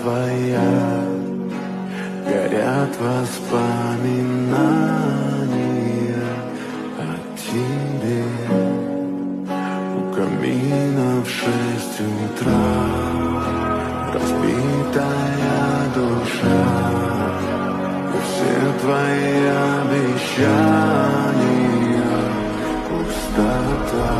твоя, горят воспоминания о тебе. У камина в 6 утра разбитая душа, и все твои обещания пустота.